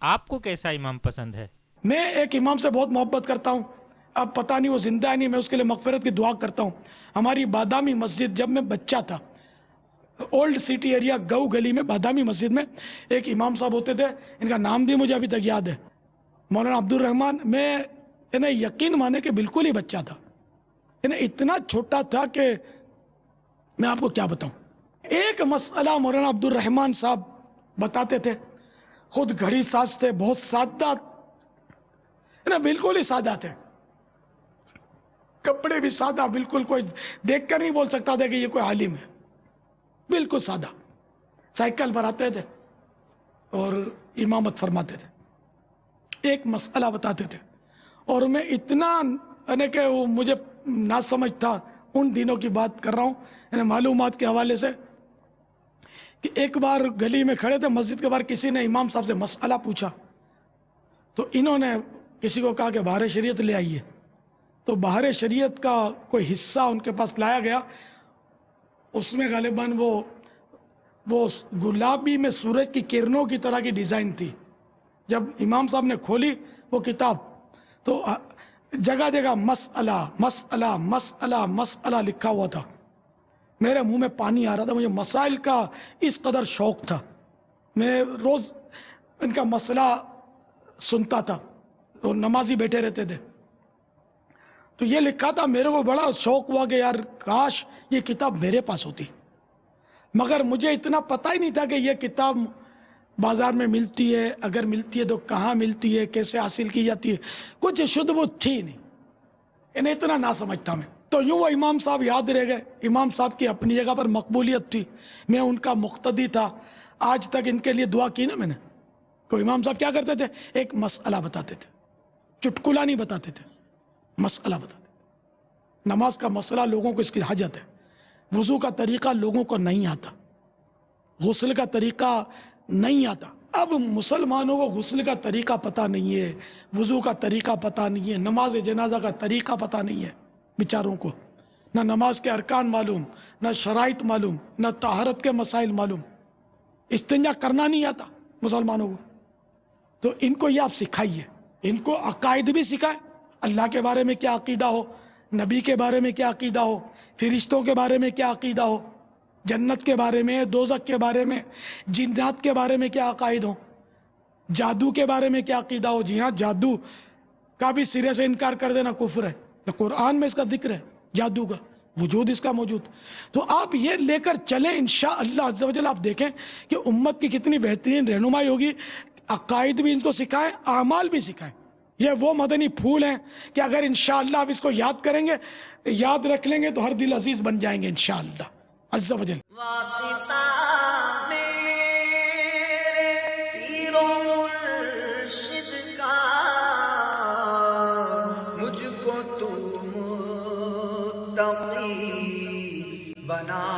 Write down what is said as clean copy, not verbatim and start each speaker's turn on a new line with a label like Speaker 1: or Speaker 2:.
Speaker 1: آپ کو کیسا امام پسند ہے؟
Speaker 2: میں ایک امام سے بہت محبت کرتا ہوں، اب پتہ نہیں وہ زندہ ہے نہیں، میں اس کے لیے مغفرت کی دعا کرتا ہوں۔ ہماری بادامی مسجد جب میں بچہ تھا، اولڈ سٹی ایریا گو گلی میں بادامی مسجد میں ایک امام صاحب ہوتے تھے، ان کا نام بھی مجھے ابھی تک یاد ہے، مولانا عبد الرحمن۔ میں انہیں یقین مانے کہ بالکل ہی بچہ تھا، انہیں اتنا چھوٹا تھا کہ میں آپ کو کیا بتاؤں۔ ایک مسئلہ مولانا عبد الرحمن صاحب بتاتے تھے، خود گھڑی ساز تھے، بہت سادہ، بالکل ہی سادہ تھے، کپڑے بھی سادہ، بالکل کوئی دیکھ کر نہیں بول سکتا تھا کہ یہ کوئی عالم ہے، بالکل سادہ، سائیکل پر آتے تھے اور امامت فرماتے تھے۔ ایک مسئلہ بتاتے تھے اور میں اتنا کہ وہ مجھے نہ سمجھ تھا، ان دنوں کی بات کر رہا ہوں، معلومات کے حوالے سے، کہ ایک بار گلی میں کھڑے تھے مسجد کے باہر، کسی نے امام صاحب سے مسئلہ پوچھا تو انہوں نے کسی کو کہا کہ بہار شریعت لے آئیے، تو بہار شریعت کا کوئی حصہ ان کے پاس لایا گیا، اس میں غالباً وہ گلابی میں سورج کی کرنوں کی طرح کی ڈیزائن تھی۔ جب امام صاحب نے کھولی وہ کتاب تو جگہ جگہ مسئلہ مسئلہ مسئلہ مسئلہ لکھا ہوا تھا۔ میرے منہ میں پانی آ رہا تھا، مجھے مسائل کا اس قدر شوق تھا، میں روز ان کا مسئلہ سنتا تھا، اور نمازی بیٹھے رہتے تھے، تو یہ لکھا تھا، میرے کو بڑا شوق ہوا کہ یار کاش یہ کتاب میرے پاس ہوتی، مگر مجھے اتنا پتہ ہی نہیں تھا کہ یہ کتاب بازار میں ملتی ہے، اگر ملتی ہے تو کہاں ملتی ہے، کیسے حاصل کی جاتی ہے، کچھ شدھ بودھ تھی نہیں، انہیں اتنا نہ سمجھتا میں۔ تو یوں وہ امام صاحب یاد رہ گئے۔ امام صاحب کی اپنی جگہ پر مقبولیت تھی، میں ان کا مقتدی تھا، آج تک ان کے لیے دعا کی نا میں نے۔ کوئی امام صاحب کیا کرتے تھے، ایک مسئلہ بتاتے تھے، چٹکلا نہیں بتاتے تھے، مسئلہ بتاتے تھے۔ نماز کا مسئلہ لوگوں کو اس کی حاجت ہے، وضو کا طریقہ لوگوں کو نہیں آتا، غسل کا طریقہ نہیں آتا۔ اب مسلمانوں کو غسل کا طریقہ پتہ نہیں ہے، وضو کا طریقہ پتہ نہیں ہے، نماز جنازہ کا طریقہ پتہ نہیں ہے بیچاروں کو، نہ نماز کے ارکان معلوم، نہ شرائط معلوم، نہ طہارت کے مسائل معلوم، استنجا کرنا نہیں آتا مسلمانوں کو۔ تو ان کو یہ آپ سکھائیے، ان کو عقائد بھی سکھائیں، اللہ کے بارے میں کیا عقیدہ ہو، نبی کے بارے میں کیا عقیدہ ہو، فرشتوں کے بارے میں کیا عقیدہ ہو، جنت کے بارے میں، دوزخ کے بارے میں، جنات کے بارے میں کیا عقائد ہو، جادو کے بارے میں کیا عقیدہ ہو۔ جی ہاں، جادو کا بھی سرے سے انکار کر دینا کفر ہے، قرآن میں اس کا ذکر ہے، جادو کا وجود اس کا موجود۔ تو آپ یہ لے کر چلیں انشاءاللہ عز و جل، آپ دیکھیں کہ امت کی کتنی بہترین رہنمائی ہوگی۔ عقائد بھی ان کو سکھائیں، اعمال بھی سکھائیں۔ یہ وہ مدنی پھول ہیں کہ اگر انشاءاللہ آپ اس کو یاد کریں گے، یاد رکھ لیں گے تو ہر دل عزیز بن جائیں گے انشاءاللہ عز و جل۔
Speaker 3: واسطہ میرے پیر و مرشد کا، مجھ کو تو متقی بنا